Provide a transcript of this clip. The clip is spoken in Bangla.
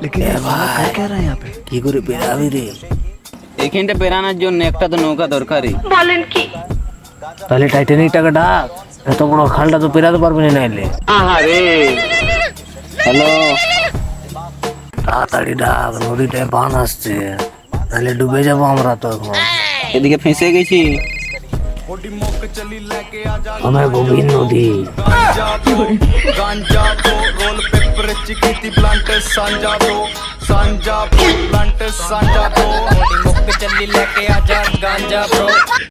लेकिन ये भाई कर क्या रहा है यहाँ पे? কি করে পেরাবি রে? এইখানটা পেরানোর জন্য একটা তো নৌকা দরকারই। তাহলে টাইটানিকটাকে ডাক, এত বড় খালটা তো পেরাতে পারবি না নাইলে। আহারে, হ্যালো, তাড়াতাড়ি ডাক, নদীতে বান আসছে, তাহলে ডুবে যাবো আমরা তো এখন। এদিকে ফেঁসে গেছি। আমার গভীর নদী। गांजा दो रोल पेपर चिकी प्लांट सांजा दो प्लांट सांजा दो मुक चली लेके आजा गांजा ब्रो।